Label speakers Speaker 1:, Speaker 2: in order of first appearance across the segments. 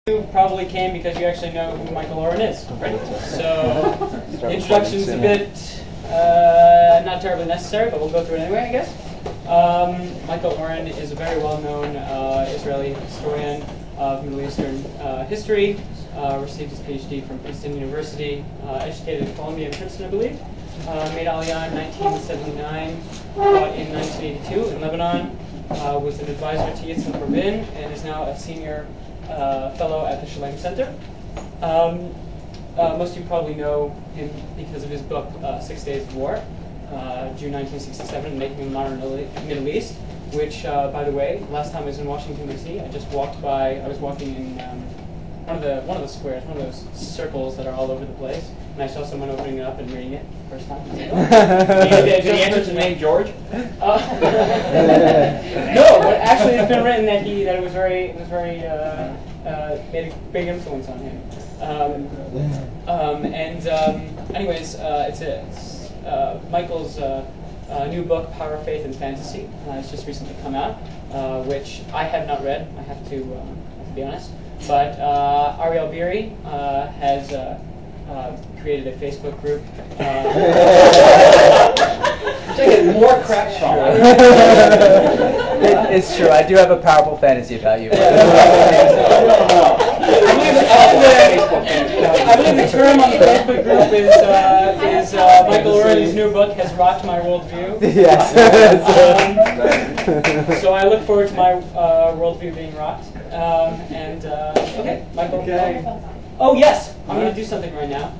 Speaker 1: You probably came because you actually know who Michael Oren is, right? So, the introduction's a bit not terribly necessary, but we'll go through it anyway, I guess. Michael Oren is a very well-known Israeli historian of Middle Eastern history. Received his PhD from Princeton University, educated at Columbia and Princeton, I believe. Made Aliyah in 1979, taught in 1982 in Lebanon, was an advisor to Yitzhak Rabin, and is now a senior fellow at the Shalem Center. Most of you probably know him because of his book, 6 Days of War, June 1967, Making the Modern Middle East, which, by the way, last time I was in Washington, D.C., I was walking in one of the squares, one of those circles that are all over the place, and I saw someone opening it up and reading it the first time.
Speaker 2: Did he answer the name George?
Speaker 1: No, but actually it's been written that it was very made a big influence on him. Anyways, it's Michael's new book, Power, Faith, and Fantasy. It's just recently come out, which I have not read. I have to be honest. But Ariel Beery has created a Facebook group.
Speaker 2: Taking more crap from
Speaker 3: It's true. I do have a powerful fantasy about you.
Speaker 1: I believe the term on the Facebook group is Michael Oren's new book has rocked my worldview.
Speaker 3: Yes.
Speaker 1: So I look forward to my worldview being rocked. Okay, Michael. Okay. Oh yes, I'm going to do something right now,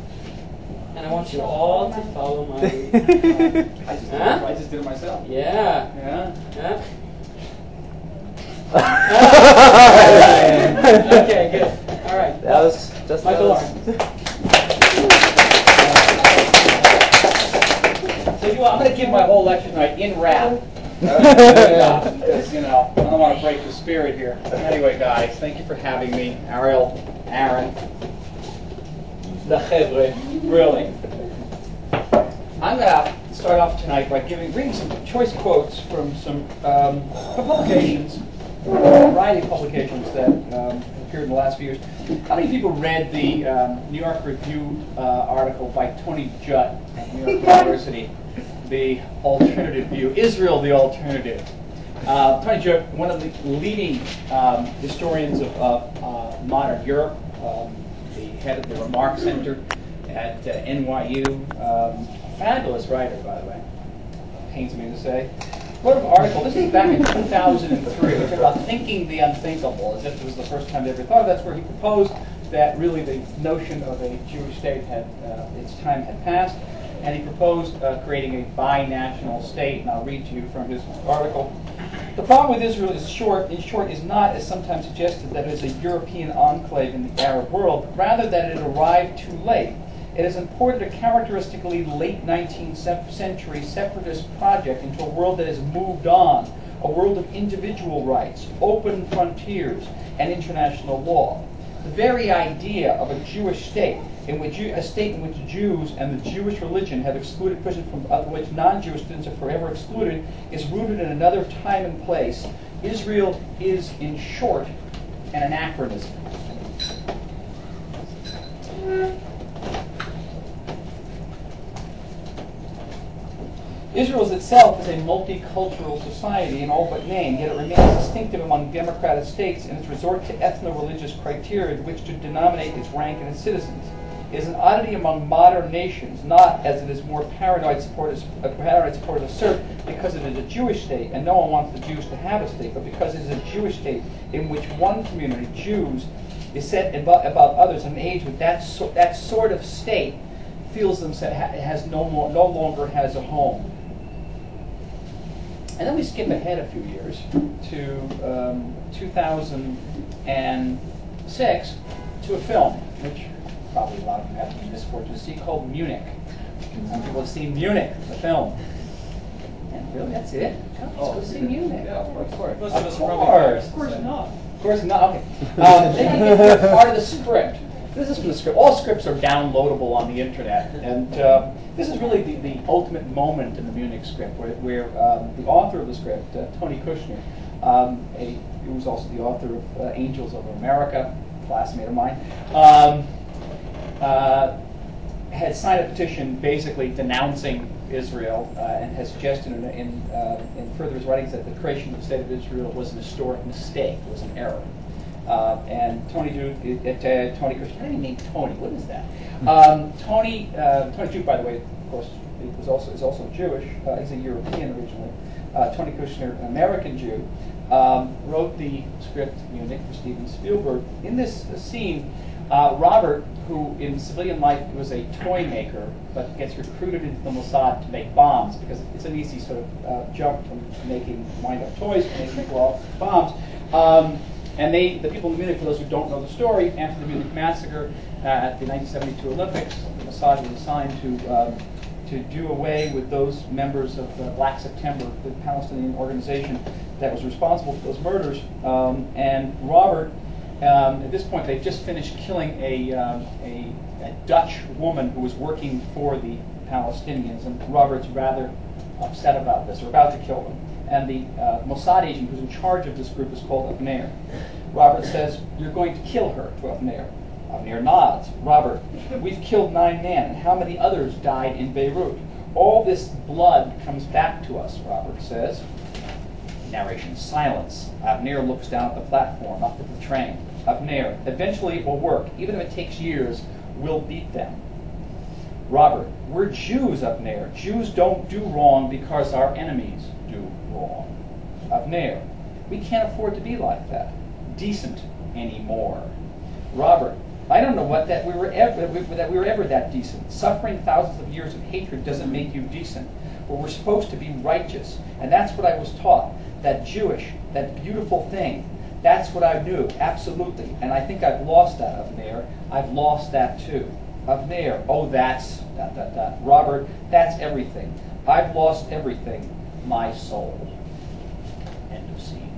Speaker 1: and I want you all to follow my lead.
Speaker 2: I just did it myself.
Speaker 1: Yeah.
Speaker 2: Yeah.
Speaker 1: Okay, good. All right.
Speaker 3: That was just
Speaker 1: Michael Oren.
Speaker 2: So I'm going to give my whole lecture tonight in rap. Because, I don't want to break the spirit here. Anyway, guys, thank you for having me. Ariel, Aaron, the Chevre, really. I'm going to start off tonight by reading some choice quotes from some publications, a variety of publications that appeared in the last few years. How many people read the New York Review article by Tony Judd at New York University? The alternative view, Israel the alternative. Tony Judd, one of the leading historians of modern Europe, the head of the Remark Center at NYU, fabulous writer, by the way, pains me to say. Wrote an article, this is back in 2003, which about thinking the unthinkable, as if it was the first time they ever thought of. That's where he proposed that really the notion of a Jewish state its time had passed. And he proposed creating a binational state, and I'll read to you from his article. The problem with Israel in short, is not, as sometimes suggested, that it is a European enclave in the Arab world, but rather that it arrived too late. It has imported a characteristically late 19th century separatist project into a world that has moved on, a world of individual rights, open frontiers, and international law. The very idea of a Jewish state, a state in which Jews and the Jewish religion have excluded Christians from which non-Jewish students are forever excluded, is rooted in another time and place. Israel is, in short, an anachronism. Israel itself is a multicultural society in all but name, yet it remains distinctive among democratic states in its resort to ethno-religious criteria to which to denominate its rank and its citizens. It is an oddity among modern nations, not, as it is more paranoid supporters assert, because it is a Jewish state, and no one wants the Jews to have a state, but because it is a Jewish state in which one community, Jews, is set above others in an age with that sort of state feels themselves no longer has a home. And then we skip ahead a few years to 2006 to a film, which probably a lot of you have the misfortune to see, called Munich. Some people have seen Munich, the film. And really, that's it? Let's go see Munich.
Speaker 4: Yeah, of course.
Speaker 2: Of course not. Of course not. Okay. Then you get to part of the script. This is from the script. All scripts are downloadable on the internet, and this is really the ultimate moment in the Munich script, where the author of the script, Tony Kushner, who was also the author of Angels Over America, classmate of mine, had signed a petition basically denouncing Israel and has suggested in further his writings that the creation of the State of Israel was an historic mistake, was an error. And Tony Christian, I didn't name Tony. What is that? Tony Duke, by the way, of course, is also Jewish. He's a European originally. Tony Kushner, an American Jew, wrote the script Munich for Steven Spielberg. In this scene, Robert, who in civilian life was a toy maker, but gets recruited into the Mossad to make bombs because it's an easy sort of jump from making wind-up toys to making bombs. And the people in Munich, for those who don't know the story, after the Munich massacre at the 1972 Olympics, the Mossad was assigned to do away with those members of Black September, the Palestinian organization that was responsible for those murders. And Robert, at this point, they've just finished killing a Dutch woman who was working for the Palestinians, and Robert's rather upset about this, or about to kill them. And the Mossad agent who's in charge of this group is called Avner. Robert says, "You're going to kill her," to Avner. Avner nods. "Robert, we've killed 9 men, and how many others died in Beirut? All this blood comes back to us," Robert says. Narration silence. Avner looks down at the platform, up at the train. Avner, "Eventually it will work. Even if it takes years, we'll beat them." Robert, "We're Jews, Avner. Jews don't do wrong because our enemies do wrong." Avner, "We can't afford to be like that. Decent anymore." Robert, "I don't know that we were ever that decent. Suffering thousands of years of hatred doesn't make you decent. But we're supposed to be righteous, and that's what I was taught. That Jewish, that beautiful thing. That's what I knew, absolutely. And I think I've lost that, Avner. I've lost that too." Avner, "Oh, that's ... Robert, that's everything. I've lost everything. My soul." End of scene.